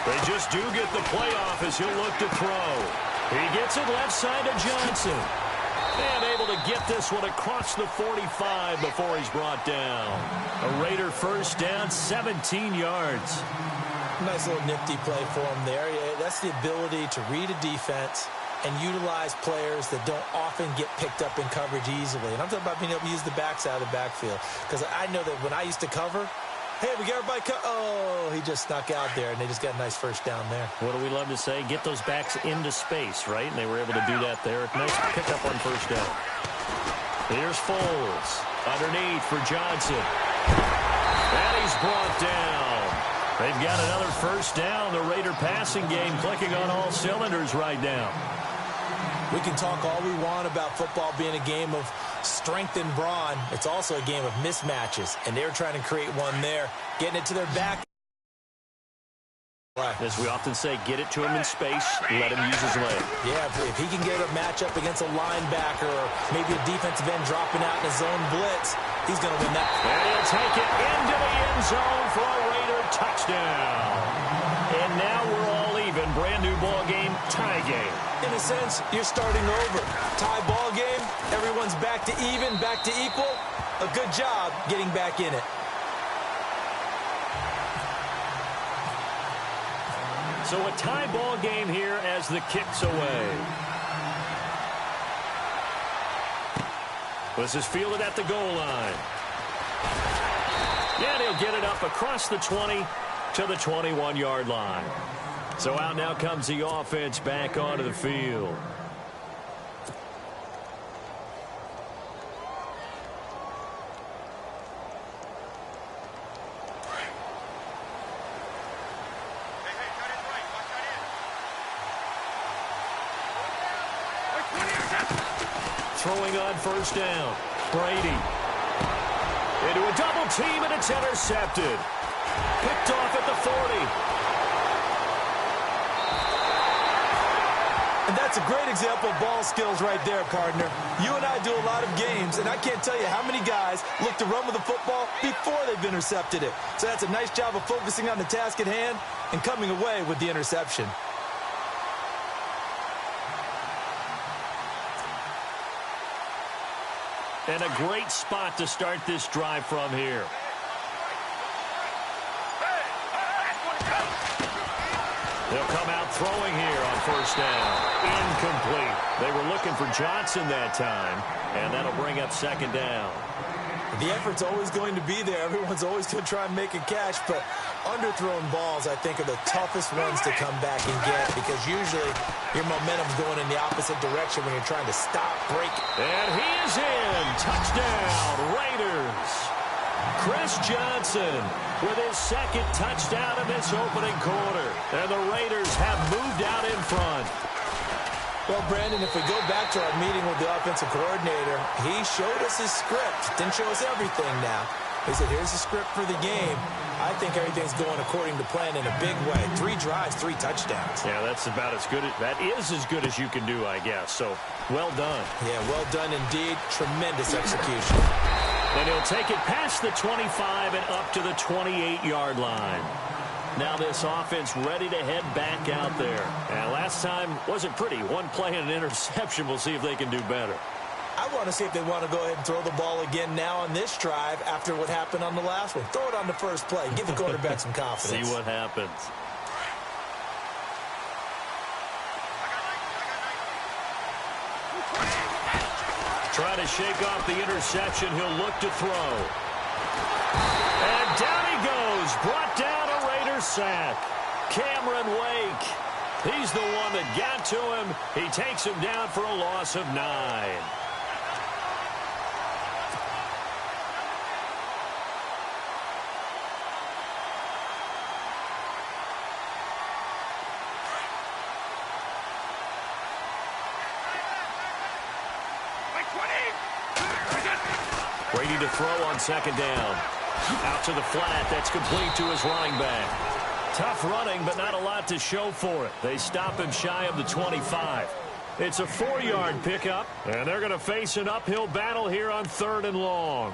They just do get the playoff as he'll look to throw. He gets it left side to Johnson. And able to get this one across the 45 before he's brought down. A Raider first down, 17 yards. Nice little nifty play for him there. Yeah, that's the ability to read a defense and utilize players that don't often get picked up in coverage easily. And I'm talking about being able to use the backside of the backfield. Because I know that when I used to cover, hey, we got everybody oh, he just snuck out there, and they just got a nice first down there. What do we love to say? Get those backs into space, right? And they were able to do that there. Nice pickup on first down. Here's Foles. Underneath for Johnson. And he's brought down. They've got another first down. The Raider passing game clicking on all cylinders right now. We can talk all we want about football being a game of strength and brawn. It's also a game of mismatches, and they're trying to create one there, getting it to their back. As we often say, get it to him in space, let him use his leg. Yeah, if he can get a matchup against a linebacker or maybe a defensive end dropping out in a zone blitz, he's going to win that. And he'll take it into the end zone for a Raider touchdown. And now we're all even. Brand new ball game, tie game. In a sense, you're starting over. Tie ball game, everyone's back to even, back to equal. A good job getting back in it. So a tie ball game here as the kick's away. This is fielded at the goal line. And he'll get it up across the 20 to the 21-yard line. So out now comes the offense back onto the field. Throwing on first down. Brady. Into a double team, and it's intercepted. Picked off at the 40. And that's a great example of ball skills right there, partner. You and I do a lot of games, and I can't tell you how many guys look to run with the football before they've intercepted it. So that's a nice job of focusing on the task at hand and coming away with the interception. And a great spot to start this drive from here. They'll come out throwing here on first down. Incomplete. They were looking for Johnson that time, and that'll bring up second down. The effort's always going to be there. Everyone's always going to try and make a catch, but underthrown balls, I think, are the toughest ones to come back and get because usually your momentum's going in the opposite direction when you're trying to stop, break. And he is in. Touchdown, Raiders. Chris Johnson with his second touchdown in this opening quarter. And the Raiders have moved out in front. Well, Brandon, if we go back to our meeting with the offensive coordinator, he showed us his script. Didn't show us everything now. He said, here's the script for the game. I think everything's going according to plan in a big way. 3 drives, 3 touchdowns. Yeah, that's about as good. That is as good as you can do, I guess. So, well done. Yeah, well done indeed. Tremendous execution. And he'll take it past the 25 and up to the 28-yard line. Now this offense ready to head back out there. And last time wasn't pretty. One play and an interception. We'll see if they can do better. I want to see if they want to go ahead and throw the ball again now on this drive after what happened on the last one. Throw it on the first play. Give the quarterback some confidence. See what happens. Try to shake off the interception. He'll look to throw. And down he goes. Brought down a Raiders sack. Cameron Wake. He's the one that got to him. He takes him down for a loss of 9. Brady to throw on second down. Out to the flat. That's complete to his running back. Tough running, but not a lot to show for it. They stop him shy of the 25. It's a 4-yard pickup, and they're going to face an uphill battle here on 3rd and long.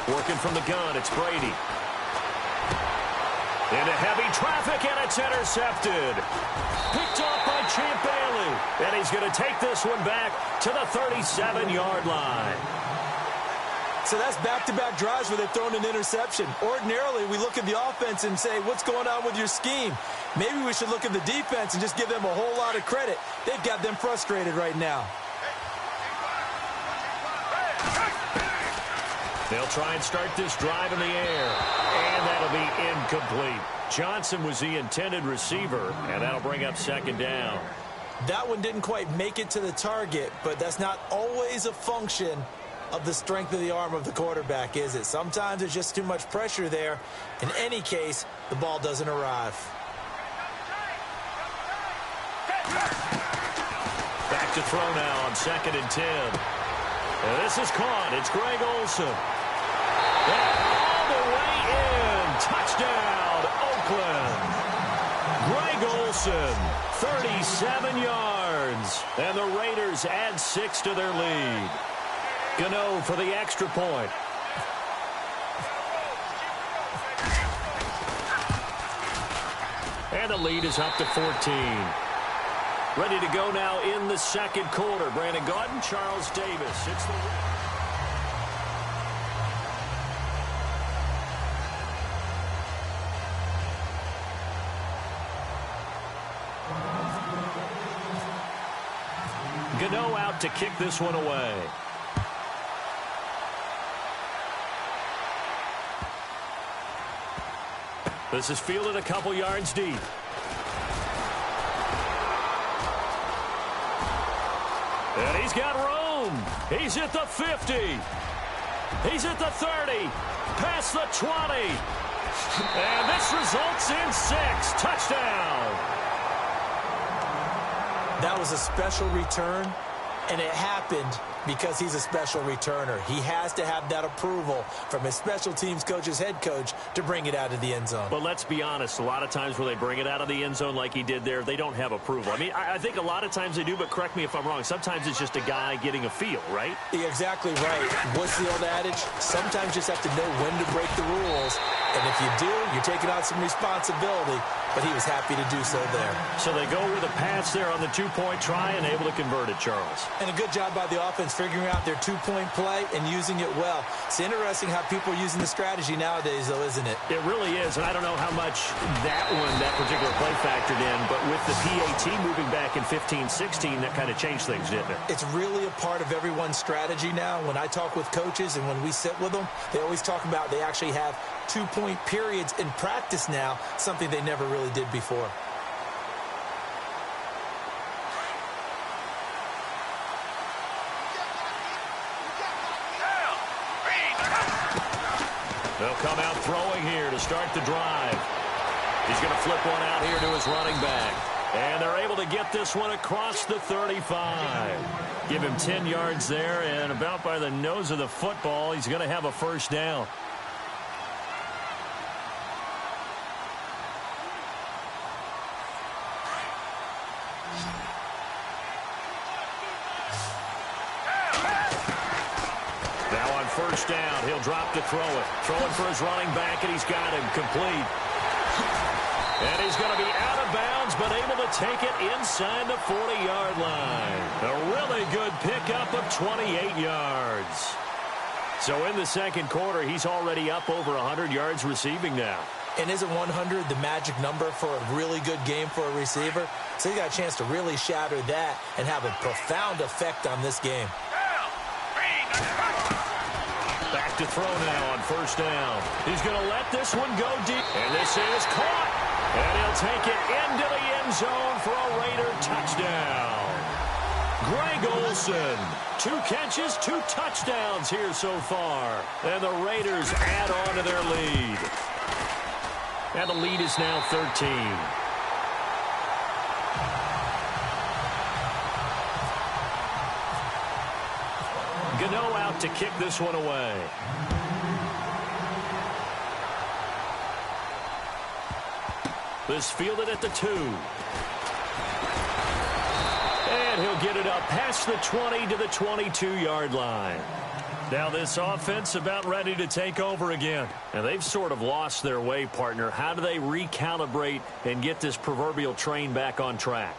Working from the gun, it's Brady. Into heavy traffic, and it's intercepted. Picked off by Champ Bailey. And he's going to take this one back to the 37-yard line. So that's back-to-back drives where they've thrown an interception. Ordinarily, we look at the offense and say, what's going on with your scheme? Maybe we should look at the defense and just give them a whole lot of credit. They've got them frustrated right now. They'll try and start this drive in the air, and that'll be incomplete. Johnson was the intended receiver, and that'll bring up second down. That one didn't quite make it to the target, but that's not always a function of the strength of the arm of the quarterback, is it? Sometimes there's just too much pressure there. In any case, the ball doesn't arrive. Back to throw now on 2nd and 10. And this is caught. It's Greg Olsen. And all the way in. Touchdown, Oakland. Greg Olsen, 37 yards. And the Raiders add 6 to their lead. Gano for the extra point. And the lead is up to 14. Ready to go now in the second quarter. Brandon Gaudin, Charles Davis. It's the Gano out to kick this one away. This is fielded a couple yards deep. And he's got room. He's at the 50. He's at the 30. Past the 20. And this results in 6. Touchdown. That was a special return, and it happened because he's a special returner. He has to have that approval from his special teams coach's head coach to bring it out of the end zone. But let's be honest, a lot of times when they bring it out of the end zone like he did there, they don't have approval. I mean, I think a lot of times they do, but correct me if I'm wrong. Sometimes it's just a guy getting a feel, right? You're exactly right. What's the old adage? Sometimes you just have to know when to break the rules. And if you do, you're taking on some responsibility. But he was happy to do so there. So they go with a pass there on the two-point try and able to convert it, Charles. And a good job by the offense figuring out their two-point play and using it well. It's interesting how people are using the strategy nowadays, though, isn't it? It really is, and I don't know how much that particular play factored in, but with the PAT moving back in 15-16, that kind of changed things, didn't it? It's really a part of everyone's strategy now. When I talk with coaches and when we sit with them, they always talk about they actually have two-point periods in practice now, something they never really did before. They'll come out throwing here to start the drive. He's going to flip one out here to his running back. And they're able to get this one across the 35. Give him 10 yards there, and about by the nose of the football, he's going to have a first down. First down. He'll drop to throw it. Throwing for his running back, and he's got him complete. And he's going to be out of bounds, but able to take it inside the 40-yard line. A really good pickup of 28 yards. So in the second quarter, he's already up over 100 yards receiving now. And isn't 100 the magic number for a really good game for a receiver? So he got a chance to really shatter that and have a profound effect on this game. Back to throw now on first down. He's going to let this one go deep. And this is caught. And he'll take it into the end zone for a Raider touchdown. Greg Olsen, 2 catches, 2 touchdowns here so far. And the Raiders add on to their lead. And the lead is now 13. Gano out to kick this one away. This fielded at the 2. And he'll get it up past the 20 to the 22-yard line. Now this offense about ready to take over again. And they've sort of lost their way, partner. How do they recalibrate and get this proverbial train back on track?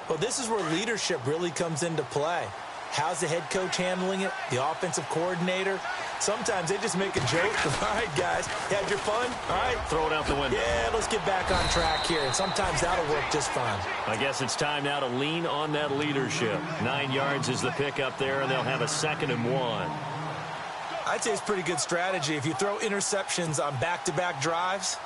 Well, this is where leadership really comes into play. How's the head coach handling it? The offensive coordinator? Sometimes they just make a joke. All right, guys, you had your fun? All right. Throw it out the window. Yeah, let's get back on track here. And sometimes that'll work just fine. I guess it's time now to lean on that leadership. 9 yards is the pick up there, and they'll have a 2nd and 1. I'd say it's pretty good strategy. If you throw interceptions on back-to-back drives,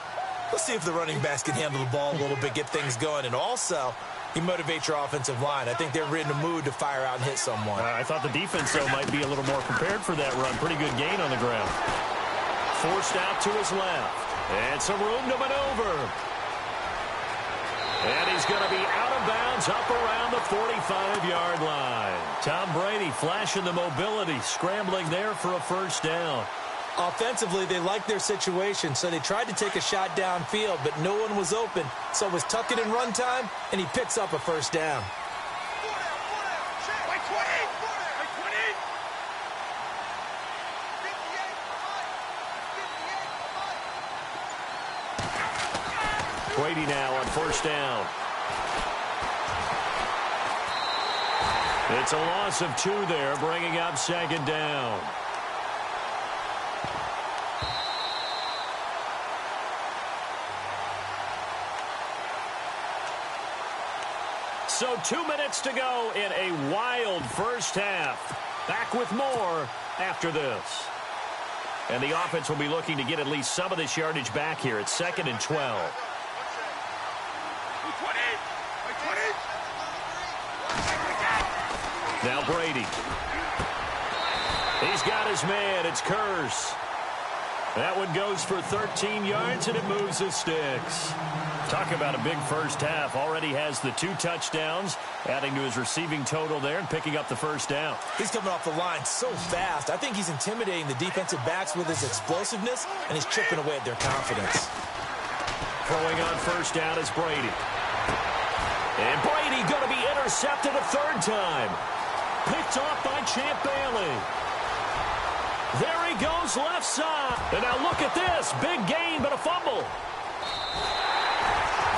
let's see if the running backs can handle the ball a little bit, get things going. And also, you motivate your offensive line. I think they're in the mood to fire out and hit someone. I thought the defense, though, might be a little more prepared for that run. Pretty good gain on the ground. Forced out to his left. And some room to maneuver. And he's going to be out of bounds up around the 45-yard line. Tom Brady flashing the mobility, scrambling there for a 1st down. Offensively, they liked their situation, so they tried to take a shot downfield, but no one was open. So it was tuck it in run time, and he picks up a 1st down. Brady now on 1st down. It's a loss of 2 there, bringing up 2nd down. So 2 minutes to go in a wild first half. Back with more after this. And the offense will be looking to get at least some of this yardage back here. It's 2nd and 12. Now Brady. He's got his man. It's Curse. That one goes for 13 yards, and it moves the sticks. Talk about a big first half. Already has the 2 touchdowns, adding to his receiving total there and picking up the 1st down. He's coming off the line so fast. I think he's intimidating the defensive backs with his explosiveness, and he's chipping away at their confidence. Throwing on 1st down is Brady. And Brady going to be intercepted a 3rd time. Picked off by Champ Bailey. There he goes left side. And now look at this. Big gain, but a fumble.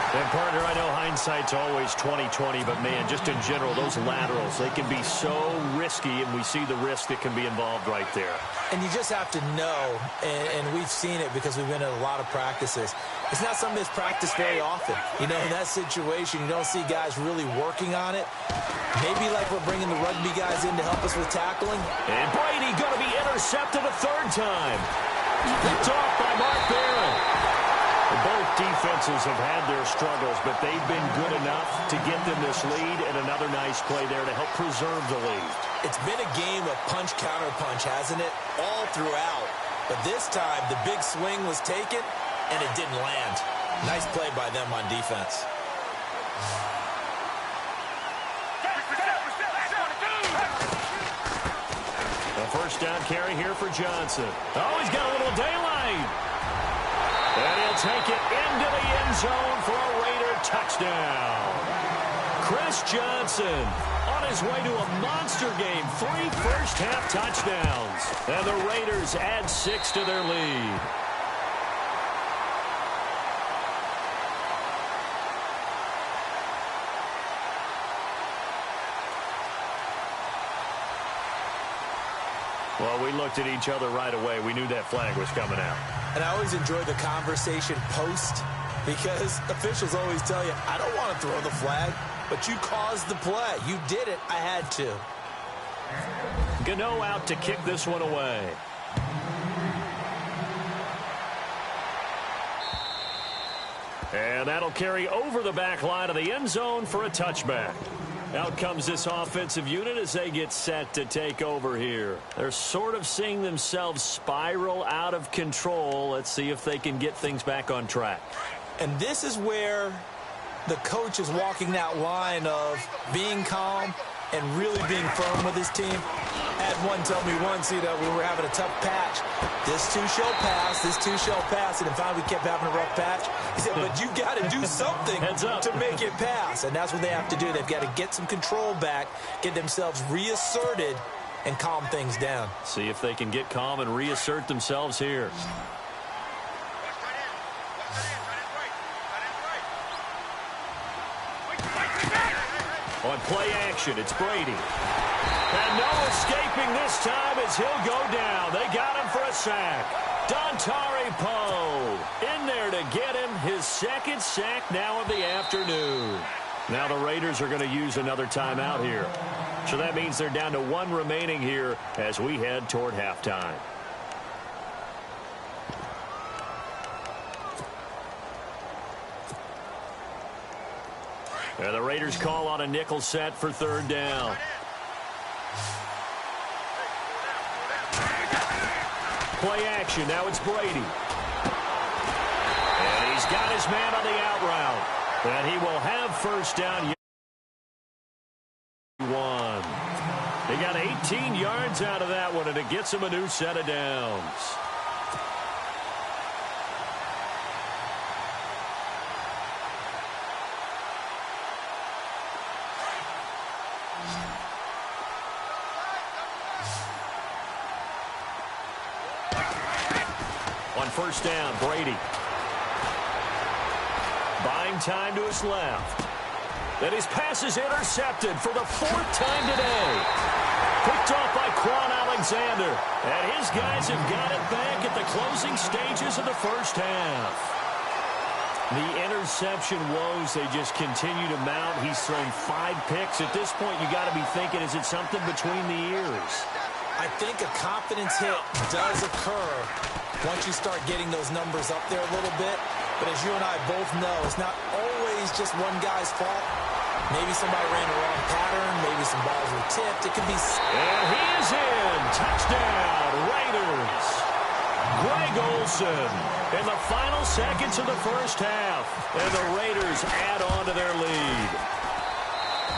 And, partner, I know hindsight's always 20/20, but, man, just in general, those laterals, they can be so risky, and we see the risk that can be involved right there. And you just have to know, and we've seen it because we've been in a lot of practices. It's not something that's practiced very often. You know, in that situation, you don't see guys really working on it. Maybe like we're bringing the rugby guys in to help us with tackling. And Brady going to be intercepted a 3rd time. Picked off by Mark Barron. Both defenses have had their struggles, but they've been good enough to get them this lead, and another nice play there to help preserve the lead. It's been a game of punch-counter-punch, hasn't it? All throughout. But this time, the big swing was taken, and it didn't land. Nice play by them on defense. A 1st down carry here for Johnson. Oh, he's got a little daylight. And he'll take it into the end zone for a Raider touchdown. Chris Johnson on his way to a monster game. 3 first-half touchdowns. And the Raiders add 6 to their lead. Well, we looked at each other right away. We knew that flag was coming out. And I always enjoy the conversation post because officials always tell you, I don't want to throw the flag, but you caused the play. You did it. I had to. Gano out to kick this one away. And that'll carry over the back line of the end zone for a touchback. Out comes this offensive unit as they get set to take over here. They're sort of seeing themselves spiral out of control. Let's see if they can get things back on track. And this is where the coach is walking that line of being calm and really being firm with his team. I had one tell me once, you know, we were having a tough patch. This too shall pass, this too shall pass. And finally we kept having a rough patch. He said, but you got to do something to make it pass. And that's what they have to do. They've got to get some control back, get themselves reasserted, and calm things down. See if they can get calm and reassert themselves here. On play action, it's Brady. And no escaping this time as he'll go down. They got him for a sack. Dontari Poe in there to get him his second sack now of the afternoon. Now the Raiders are going to use another timeout here. So that means they're down to one remaining here as we head toward halftime. And the Raiders call on a nickel set for third down. Play action. Now it's Brady. And he's got his man on the out route. And he will have first down. One. They got 18 yards out of that one, and it gets him a new set of downs. On first down, Brady. Buying time to his left. Then his pass is intercepted for the fourth time today. Picked off by Quan Alexander. And his guys have got it back at the closing stages of the first half. The interception woes, they just continue to mount. He's thrown 5 picks. At this point, you got to be thinking, is it something between the ears? I think a confidence hit does occur once you start getting those numbers up there a little bit. But as you and I both know, it's not always just one guy's fault. Maybe somebody ran the wrong pattern. Maybe some balls were tipped. It could be... And he is in. Touchdown, Raiders. Greg Olsen in the final seconds of the first half. And the Raiders add on to their lead.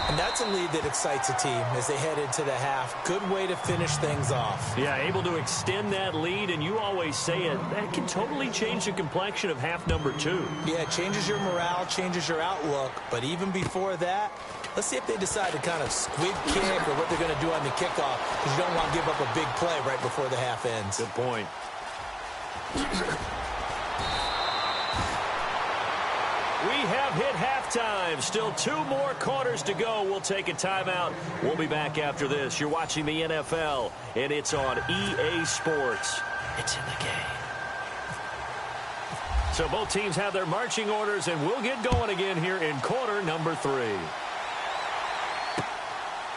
And that's a lead that excites a team as they head into the half. Good way to finish things off. Yeah, able to extend that lead, and you always say it, that can totally change the complexion of half number 2. Yeah, it changes your morale, changes your outlook. But even before that, let's see if they decide to kind of squib kick or what they're going to do on the kickoff, because you don't want to give up a big play right before the half ends. Good point. We have hit halftime. Still 2 more quarters to go. We'll take a timeout. We'll be back after this. You're watching the NFL, and it's on EA Sports. It's in the game. So both teams have their marching orders, and we'll get going again here in quarter number 3.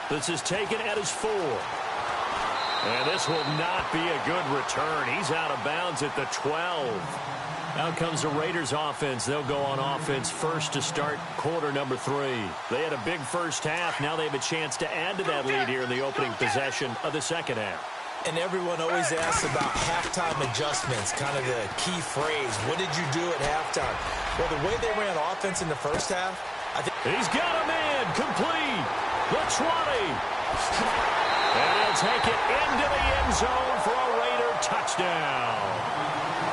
This is taken at his 4. And this will not be a good return. He's out of bounds at the 12. Out comes the Raiders offense. They'll go on offense first to start quarter number 3. They had a big first half. Now they have a chance to add to that lead here in the opening possession of the second half. And everyone always asks about halftime adjustments, kind of the key phrase. What did you do at halftime? Well, the way they ran offense in the first half, I think... He's got a man complete. The 20. And he'll take it into the end zone for a Raider touchdown.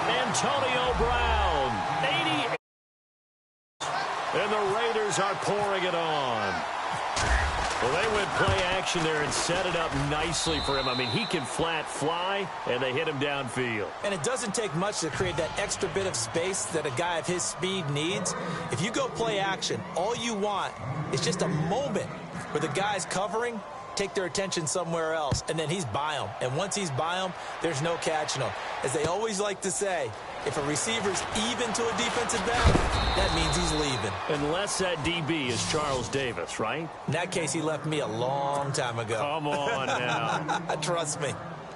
Antonio Brown, 88. And the Raiders are pouring it on. Well, they went play action there and set it up nicely for him. I mean, he can flat fly, and they hit him downfield. And it doesn't take much to create that extra bit of space that a guy of his speed needs. If you go play action, all you want is just a moment where the guy's covering, take their attention somewhere else, and then he's by them. And once he's by them, there's no catching him. As they always like to say, if a receiver's even to a defensive back, that means he's leaving. Unless that DB is Charles Davis, right? In that case, he left me a long time ago. Come on now. Trust me.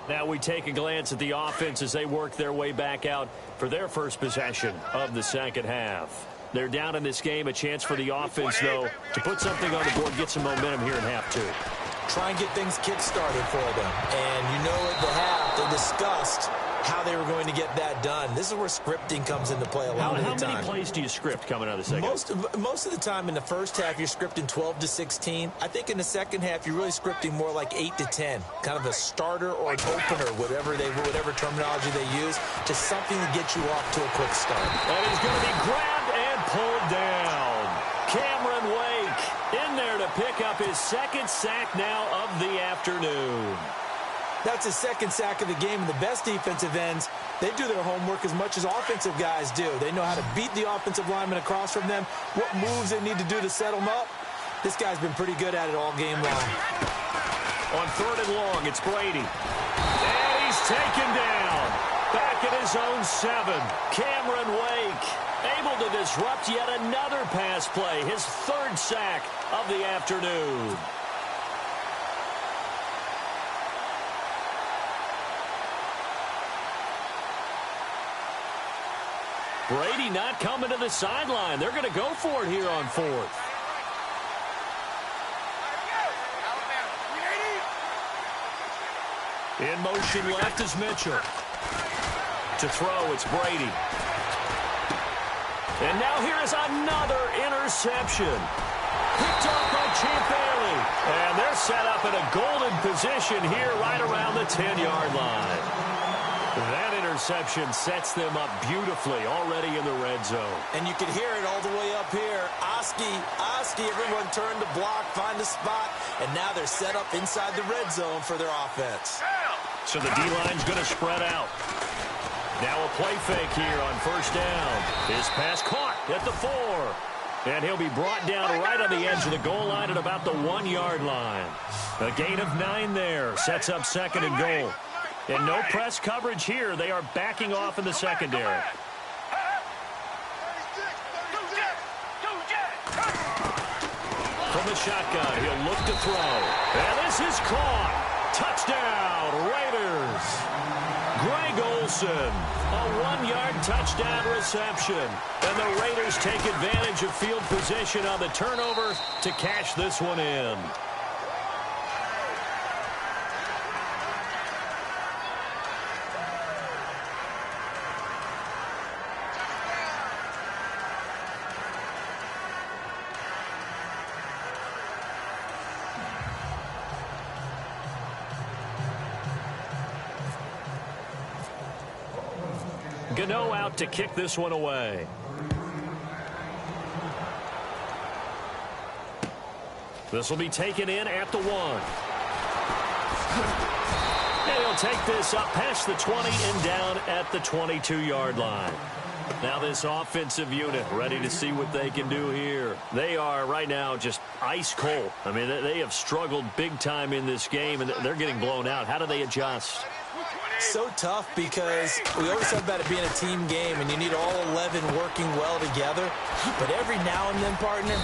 Now we take a glance at the offense as they work their way back out for their first possession of the second half. They're down in this game. A chance for the offense, though, to put something on the board, get some momentum here in half 2. Try and get things kick-started for them. And you know at the half, they discussed how they were going to get that done. This is where scripting comes into play a lot of the time. How many plays do you script coming out of the second? Most of the time in the first half, you're scripting 12 to 16. I think in the second half, you're really scripting more like 8 to 10. Kind of a starter or an opener, whatever terminology they use, just something to get you off to a quick start. And he's going to be grabbed and pulled down. Cameron Wake in there to pick up his second sack now of the afternoon. That's his second sack of the game, and the best defensive ends, they do their homework as much as offensive guys do. They know how to beat the offensive lineman across from them, what moves they need to do to set them up. This guy's been pretty good at it all game long. On 3rd and long, it's Brady. And he's taken down. Back at his own 7. Cameron Wake able to disrupt yet another pass play. His 3rd sack of the afternoon. Brady not coming to the sideline. They're going to go for it here on 4th. In motion left is Mitchell. To throw, it's Brady. And now here is another interception. Picked off by Champ Bailey. And they're set up in a golden position here right around the 10-yard line. That interception sets them up beautifully already in the red zone. And you can hear it all the way up here. Oski, everyone turned to block, find a spot, and now they're set up inside the red zone for their offense. So the D-line's going to spread out. Now a play fake here on 1st down. His pass caught at the 4. And he'll be brought down right on the edge of the goal line at about the 1-yard line. A gain of 9 there. Sets up 2nd and goal. And no press coverage here. They are backing off in the secondary. From the shotgun, he'll look to throw. And this is caught. Touchdown, Raiders. Greg Olsen, a 1-yard touchdown reception. And the Raiders take advantage of field position on the turnover to cash this one in. Gano out to kick this one away. This will be taken in at the 1. And he'll take this up past the 20 and down at the 22-yard line. Now this offensive unit ready to see what they can do here. They are right now just ice cold. I mean, they have struggled big time in this game, and they're getting blown out. How do they adjust? So tough because we always talk about it being a team game and you need all 11 working well together. But every now and then, partner,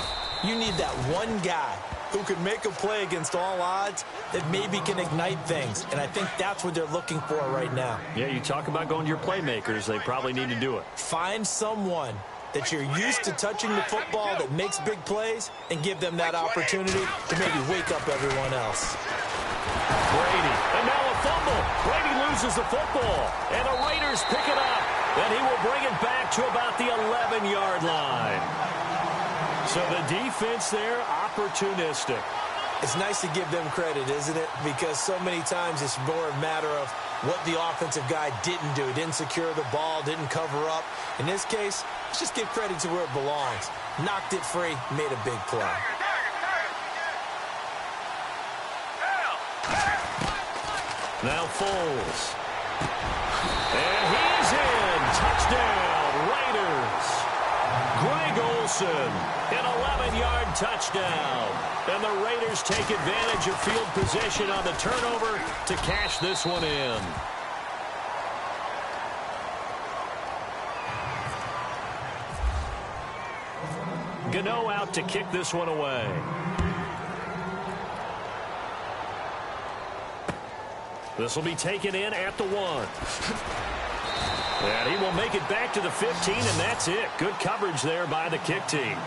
you need that one guy who can make a play against all odds that maybe can ignite things. And I think that's what they're looking for right now. Yeah, you talk about going to your playmakers. They probably need to do it. Find someone that you're used to touching the football that makes big plays and give them that opportunity to maybe wake up everyone else. Brady, and now a fumble. Brady loses the football, and the Raiders pick it up, and he will bring it back to about the 11-yard line. So the defense there, opportunistic. It's nice to give them credit, isn't it? Because so many times it's more a matter of what the offensive guy didn't do. Didn't secure the ball, didn't cover up. In this case, let's just give credit to where it belongs. Knocked it free, made a big play. Now Foles. And he's in. Touchdown, Raiders. Greg Olsen, an 11-yard touchdown. And the Raiders take advantage of field position on the turnover to cash this one in. Gano out to kick this one away. This will be taken in at the 1. And he will make it back to the 15, and that's it. Good coverage there by the kick team.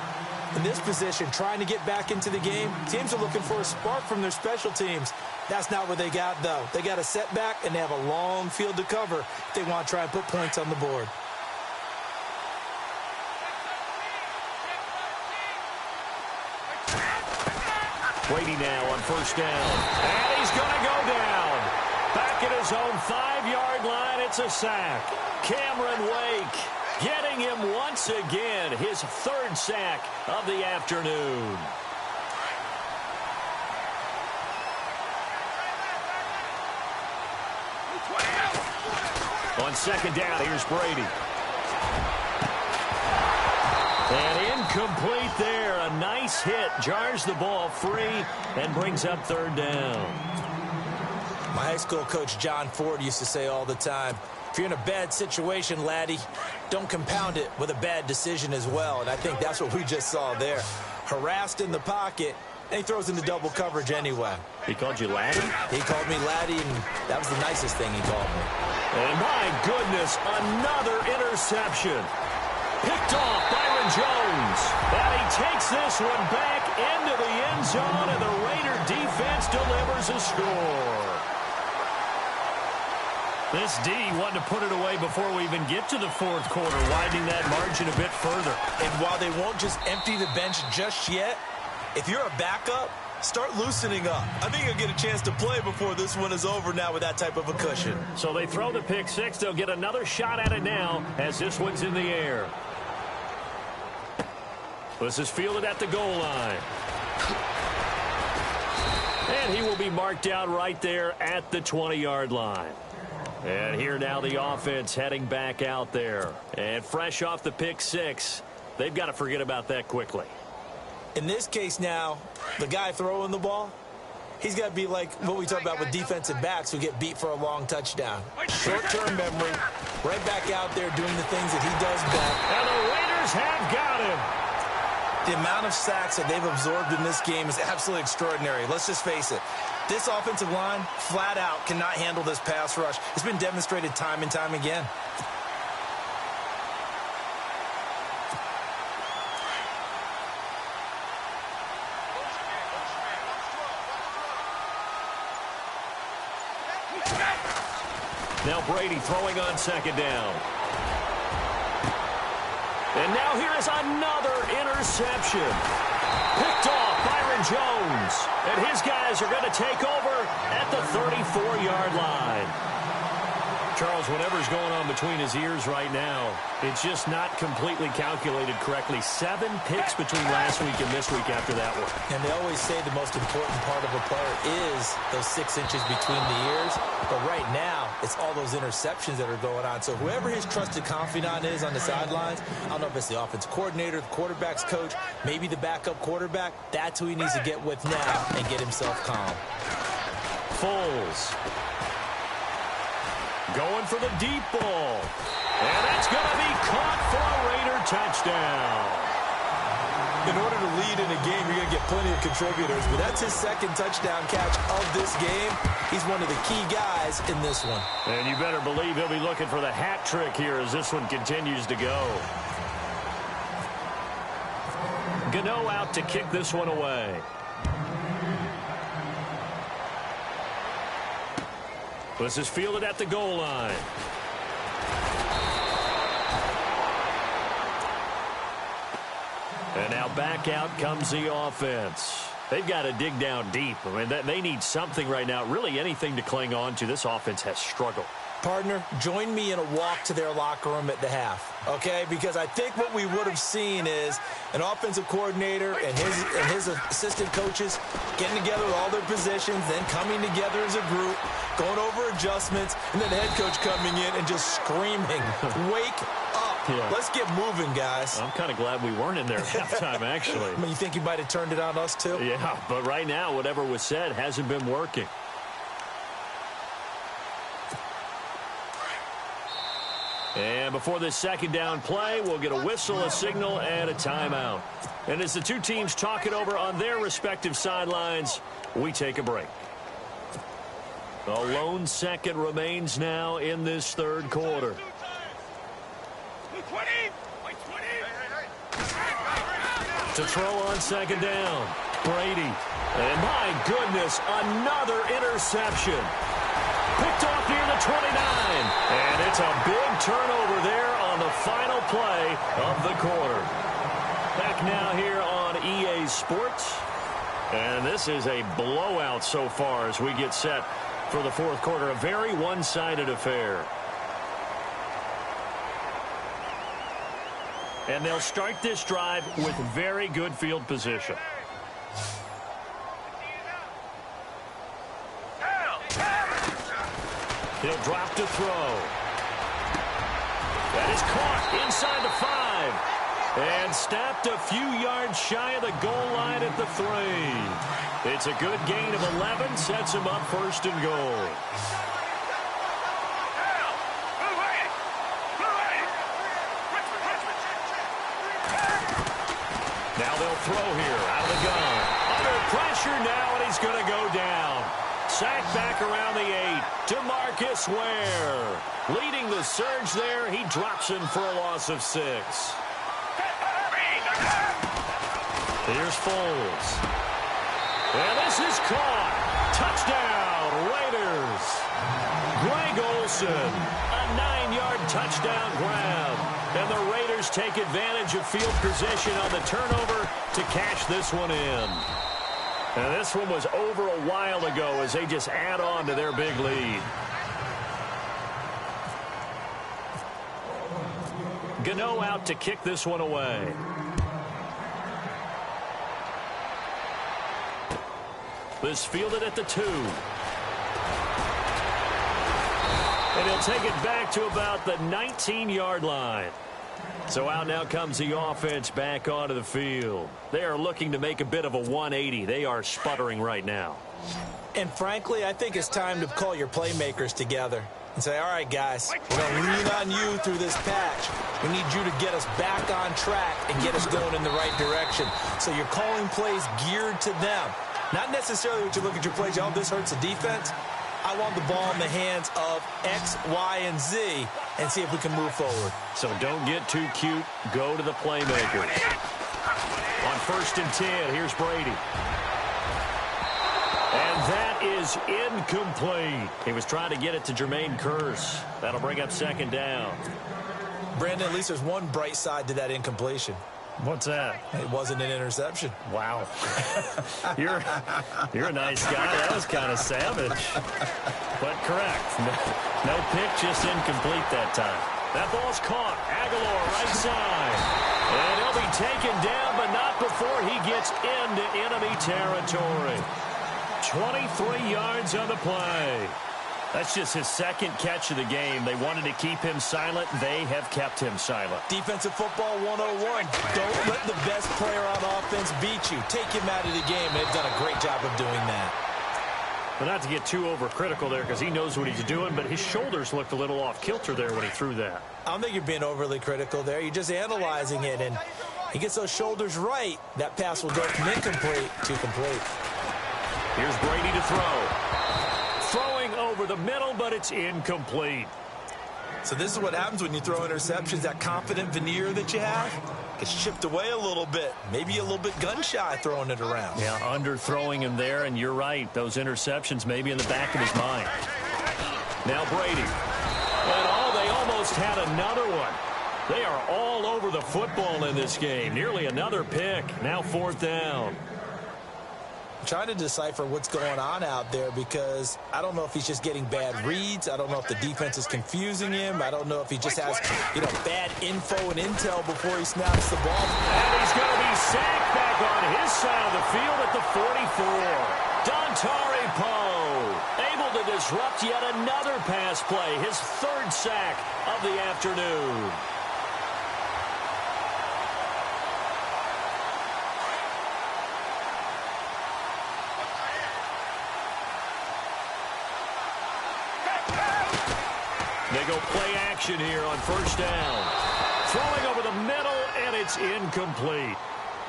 In this position, trying to get back into the game, teams are looking for a spark from their special teams. That's not what they got, though. They got a setback, and they have a long field to cover if they want to try and put points on the board. Brady now on 1st down. And he's going to go down. Back at his own 5-yard line, it's a sack. Cameron Wake getting him once again, his 3rd sack of the afternoon. On second down, here's Brady. And incomplete there. A nice hit. Jars the ball free and brings up third down. My high school coach, John Ford, used to say all the time, if you're in a bad situation, laddie, don't compound it with a bad decision as well. And I think that's what we just saw there. Harassed in the pocket, and he throws into double coverage anyway. He called you laddie? He called me laddie, and that was the nicest thing he called me. And my goodness, another interception. Picked off Byron Jones. And he takes this one back into the end zone, and the Raider defense delivers a score. This D wanted to put it away before we even get to the fourth quarter, widening that margin a bit further. And while they won't just empty the bench just yet, if you're a backup, start loosening up. I think you'll get a chance to play before this one is over now with that type of a cushion. So they throw the pick six. They'll get another shot at it now as this one's in the air. This is fielded at the goal line. And he will be marked out right there at the 20-yard line. And here now the offense heading back out there. And fresh off the pick six, they've got to forget about that quickly. In this case now, the guy throwing the ball, he's got to be like what we talk about with defensive backs who get beat for a long touchdown. Short-term memory, right back out there doing the things that he does best. And the Raiders have got him. The amount of sacks that they've absorbed in this game is absolutely extraordinary. Let's just face it. This offensive line, flat out, cannot handle this pass rush. It's been demonstrated time and time again. Now Brady throwing on second down. And now here is another interception. Picked off Byron Jones. And his guys are going to take over at the 34-yard line. Charles, whatever's going on between his ears right now, it's just not completely calculated correctly. 7 picks between last week and this week after that one. And they always say the most important part of a player is those 6 inches between the ears. But right now, it's all those interceptions that are going on. So whoever his trusted confidant is on the sidelines, I don't know if it's the offense coordinator, the quarterback's coach, maybe the backup quarterback, that's who he needs to get with now and get himself calm. Foles. Going for the deep ball. And that's going to be caught for a Raider touchdown. In order to lead in a game, you're going to get plenty of contributors, but that's his second touchdown catch of this game. He's one of the key guys in this one. And you better believe he'll be looking for the hat trick here as this one continues to go. Gano out to kick this one away. This is fielded at the goal line. And now back out comes the offense. They've got to dig down deep. I mean, they need something right now, really anything to cling on to. This offense has struggled. Partner, join me in a walk to their locker room at the half, okay? Because I think what we would have seen is an offensive coordinator and his assistant coaches getting together with all their positions, then coming together as a group, going over adjustments, and then the head coach coming in and just screaming, wake up. Yeah. Let's get moving, guys. I'm kind of glad we weren't in there at halftime, actually. I mean, you think you might have turned it on us, too? Yeah, but right now, whatever was said hasn't been working. And before this second down play, we'll get a whistle, a signal, and a timeout. And as the two teams talk it over on their respective sidelines, we take a break. A lone second remains now in this third quarter. To throw on second down, Brady. And my goodness, another interception. Picked off near the 29. And it's a big turnover there on the final play of the quarter. Back now here on EA Sports. And this is a blowout so far as we get set for the fourth quarter. A very one-sided affair. And they'll start this drive with very good field position. He'll drop to throw. That is caught inside the 5. And stopped a few yards shy of the goal line at the 3. It's a good gain of 11. Sets him up 1st and goal. Now they'll throw here out of the gun. Under pressure now, and he's going to go down. Sacked back around the 8. DeMarcus Ware. Leading the surge there. He drops him for a loss of 6. Here's Foles. And this is caught. Touchdown, Raiders. Greg Olsen, a 9-yard touchdown grab. And the Raiders take advantage of field position on the turnover to cash this one in. And this one was over a while ago as they just add on to their big lead. Gano out to kick this one away. This fielded at the 2. And he'll take it back to about the 19-yard line. So out now comes the offense back onto the field. They are looking to make a bit of a 180. They are sputtering right now. And frankly, I think it's time to call your playmakers together and say, all right, guys, we're going to lean on you through this patch. We need you to get us back on track and get us going in the right direction. So you're calling plays geared to them. Not necessarily what you look at your plays, oh, this hurts the defense. I want the ball in the hands of X, Y, and Z and see if we can move forward. So don't get too cute. Go to the playmakers. On 1st and 10, here's Brady. And that is incomplete. He was trying to get it to Jermaine Kearse. That'll bring up 2nd down. Brandon, at least there's one bright side to that incompletion. What's that? It wasn't an interception. Wow. You're a nice guy. That was kind of savage. But correct. No pick, just incomplete that time. That ball's caught. Aguilar right side. And he'll be taken down, but not before he gets into enemy territory. 23 yards on the play. That's just his 2nd catch of the game. They wanted to keep him silent. They have kept him silent. Defensive football 101. Don't let the best player on offense beat you. Take him out of the game. They've done a great job of doing that. But not to get too overcritical there because he knows what he's doing, but his shoulders looked a little off kilter there when he threw that. I don't think you're being overly critical there. You're just analyzing it, and he gets those shoulders right. That pass will go from incomplete to complete. Here's Brady to throw. Throwing over the middle, but it's incomplete. So this is what happens when you throw interceptions. That confident veneer that you have gets chipped away a little bit. Maybe a little bit gun-shy throwing it around. Yeah, underthrowing him there, and you're right. Those interceptions may be in the back of his mind. Now Brady. And they almost had another one. They are all over the football in this game. Nearly another pick. Now 4th down. Trying to decipher what's going on out there because I don't know if he's just getting bad reads. I don't know if the defense is confusing him. I don't know if he just has, bad info and intel before he snaps the ball. And he's going to be sacked back on his side of the field at the 44. Dontari Poe able to disrupt yet another pass play. His 3rd sack of the afternoon. They go play action here on 1st down. Throwing over the middle, and it's incomplete.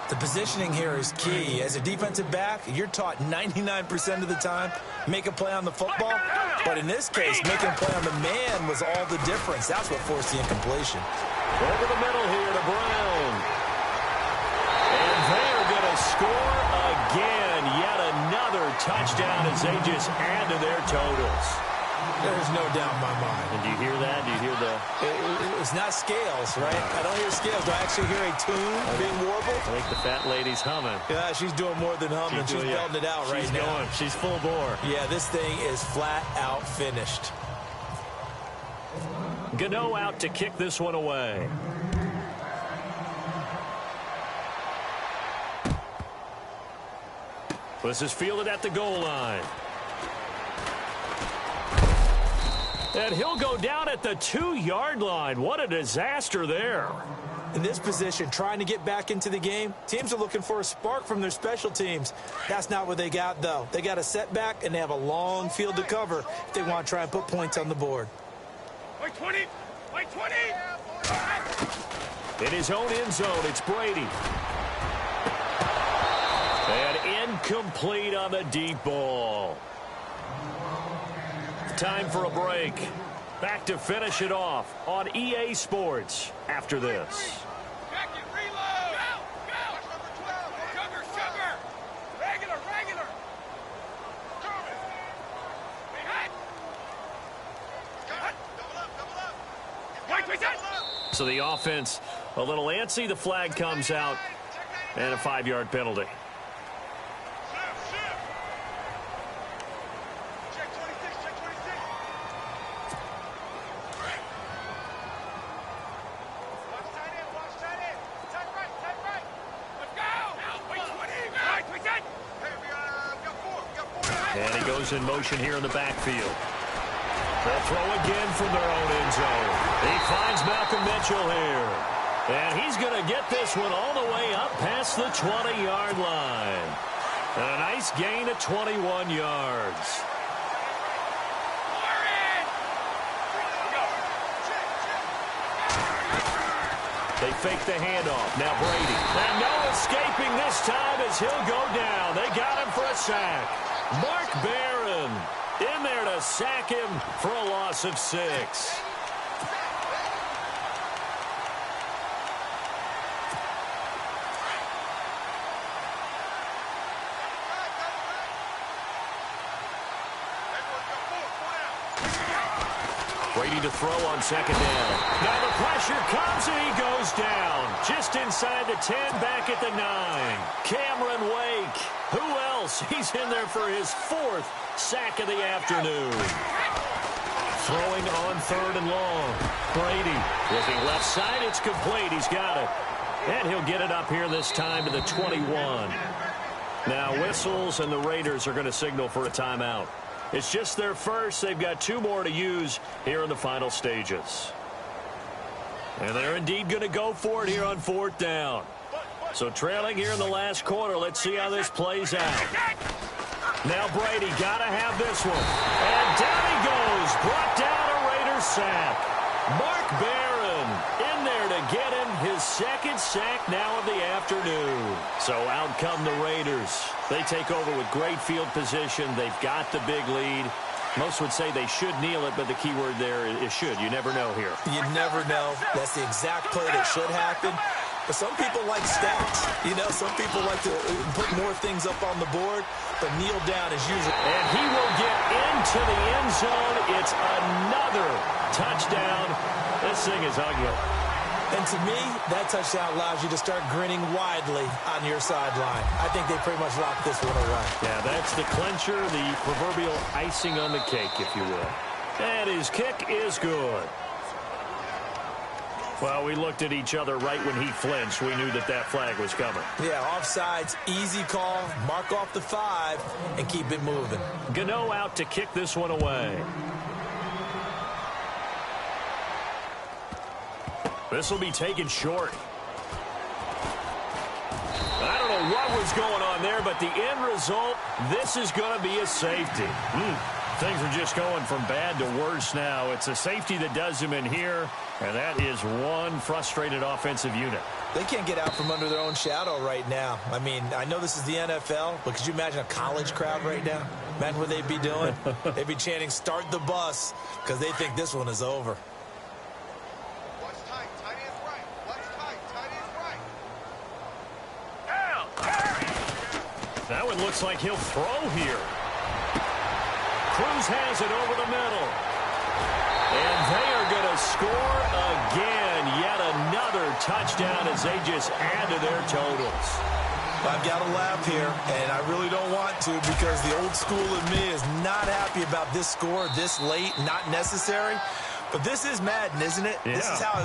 The positioning here is key. As a defensive back, you're taught 99% of the time, make a play on the football. But in this case, making a play on the man was all the difference. That's what forced the incompletion. Over the middle here to Brown. And they're going to score again. Yet another touchdown as they just add to their totals. There's no doubt in my mind. And do you hear that? Do you hear the... It's not scales, right? I don't hear scales. Do I actually hear a tune being warbled? I think the fat lady's humming. Yeah, she's doing more than humming. She's belting it out right now. Going. She's full bore. Yeah, this thing is flat out finished. Gano out to kick this one away. This is fielded at the goal line. And he'll go down at the 2-yard line. What a disaster there. In this position, trying to get back into the game, teams are looking for a spark from their special teams. That's not what they got, though. They got a setback, and they have a long field to cover if they want to try and put points on the board. Wait 20! Wait 20! In his own end zone, it's Brady. And incomplete on the deep ball. Time for a break. Back to finish it off on EA Sports after this. Check it, reload! Go! Go! Number 12! Sugar, sugar! Regular, regular! Coming! Hey, hot! Cut! Double up, double up! Wait, wait, So the offense a little antsy. The flag comes out and a 5-yard penalty. And he goes in motion here in the backfield. They'll throw again from their own end zone. He finds Malcolm Mitchell here. And he's going to get this one all the way up past the 20-yard line. And a nice gain of 21 yards. They fake the handoff. Now Brady. And no escaping this time as he'll go down. They got him for a sack. Mark Barron in there to sack him for a loss of 6. Brady to throw on second down. Now the pressure comes and he goes down. Just inside the 10, back at the 9. Cameron Wake. Who else? He's in there for his 4th sack of the afternoon. Throwing on 3rd and long. Brady looking left side. It's complete. He's got it. And he'll get it up here this time to the 21. Now whistles and the Raiders are going to signal for a timeout. It's just their first. They've got 2 more to use here in the final stages. And they're indeed going to go for it here on 4th down. So trailing here in the last quarter. Let's see how this plays out. Now Brady got to have this one. And down he goes. Brought down a Raiders sack. Mark Barron in there to get him his 2nd sack now of the afternoon. So out come the Raiders. They take over with great field position. They've got the big lead. Most would say they should kneel it, but the key word there is should. You never know here. You never know. That's the exact play that should happen. But some people like stats. You know, some people like to put more things up on the board, but kneel down is usually. And he will get into the end zone. It's another touchdown. This thing is ugly. And to me, that touchdown allows you to start grinning widely on your sideline. I think they pretty much locked this one away. Yeah, that's the clincher, the proverbial icing on the cake, if you will. And his kick is good. Well, we looked at each other right when he flinched. We knew that that flag was coming. Yeah, offsides, easy call, mark off the 5, and keep it moving. Gano out to kick this one away. This will be taken short. I don't know what was going on there, but the end result, this is going to be a safety. Things are just going from bad to worse now. It's a safety that does him in here, and that is one frustrated offensive unit. They can't get out from under their own shadow right now. I mean, I know this is the NFL, but could you imagine a college crowd right now? Imagine what they'd be doing. They'd be chanting, "Start the bus," because they think this one is over. That one looks like he'll throw here. Cruz has it over the middle. And they are going to score again. Yet another touchdown as they just add to their totals. I've got to laugh here, and I really don't want to because the old school in me is not happy about this score this late, not necessary. But this is Madden, isn't it? Yeah.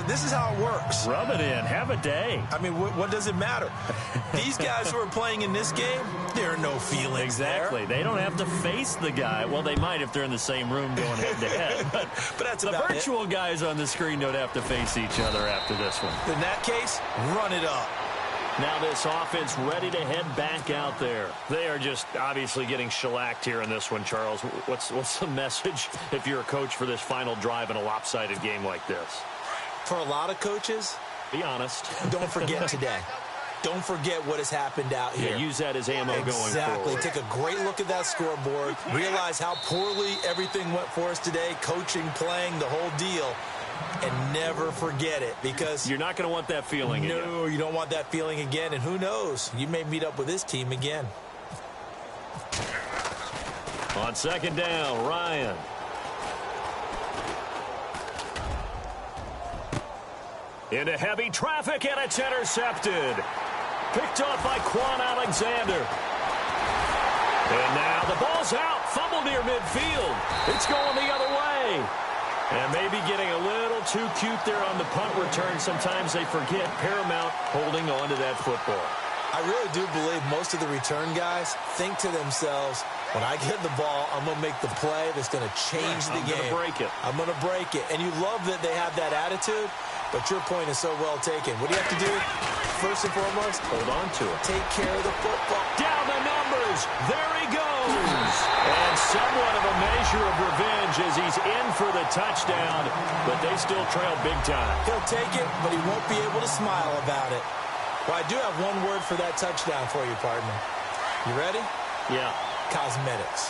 This is how it works. Rub it in. Have a day. I mean, what does it matter? These guys who are playing in this game, there are no feelings Exactly. there. They don't have to face the guy. Well, they might if they're in the same room going head-to-head. But that's the about virtual guys on the screen don't have to face each other after this one. In that case, run it up. Now this offense ready to head back out there. They are just obviously getting shellacked here in this one, Charles. What's the message if you're a coach for this final drive in a lopsided game like this? For a lot of coaches, be honest. Don't forget today. Don't forget what has happened out here. Yeah, use that as ammo going forward. Exactly. Take a great look at that scoreboard. Realize how poorly everything went for us today. Coaching, playing, the whole deal. And never forget it, because you're not going to want that feeling again. No, you don't want that feeling again. And who knows? You may meet up with this team again. On second down, Ryan. Into heavy traffic, and it's intercepted. Picked off by Quan Alexander. And now the ball's out. Fumble near midfield. It's going the other way. And maybe getting a little too cute there on the punt return. Sometimes they forget paramount holding on to that football. I really do believe most of the return guys think to themselves, when I get the ball, I'm going to make the play that's going to change the game. I'm going to break it. I'm going to break it. And you love that they have that attitude, but your point is so well taken. What do you have to do? First and foremost, hold on to it. Take care of the football. Down the numbers. There he goes. And somewhat of a measure of revenge as he's in for the touchdown, but they still trail big time. He'll take it, but he won't be able to smile about it. Well, I do have one word for that touchdown for you, partner. You ready? Yeah. Cosmetics.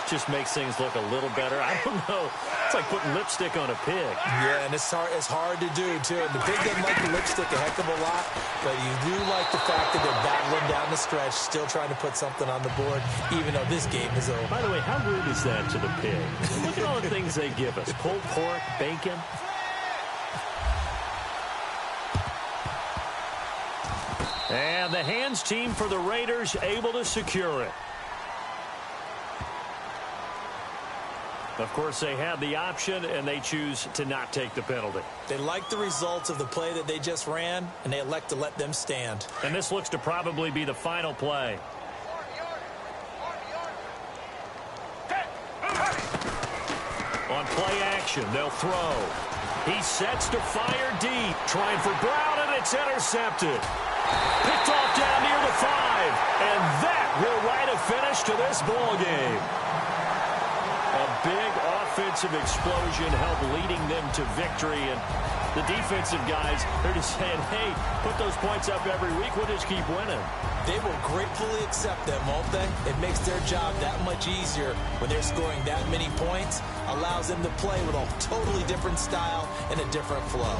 Just makes things look a little better. I don't know. It's like putting lipstick on a pig. Yeah, and it's hard to do, too. And the pig doesn't like the lipstick a heck of a lot, but you do like the fact that they're battling down the stretch, still trying to put something on the board, even though this game is over. By the way, how rude is that to the pig? Look at all the things they give us. Pulled pork, bacon. And the hands team for the Raiders able to secure it. Of course, they had the option, and they choose to not take the penalty. They like the results of the play that they just ran, and they elect to let them stand. And this looks to probably be the final play. On play action, they'll throw. He sets to fire deep, trying for Brown, and it's intercepted. Picked off down near the 5, and that will write a finish to this ball game. A big offensive explosion helped leading them to victory, and the defensive guys, they're just saying, hey, put those points up every week, we'll just keep winning. They will gratefully accept them, won't they? It makes their job that much easier when they're scoring that many points, allows them to play with a totally different style and a different flow.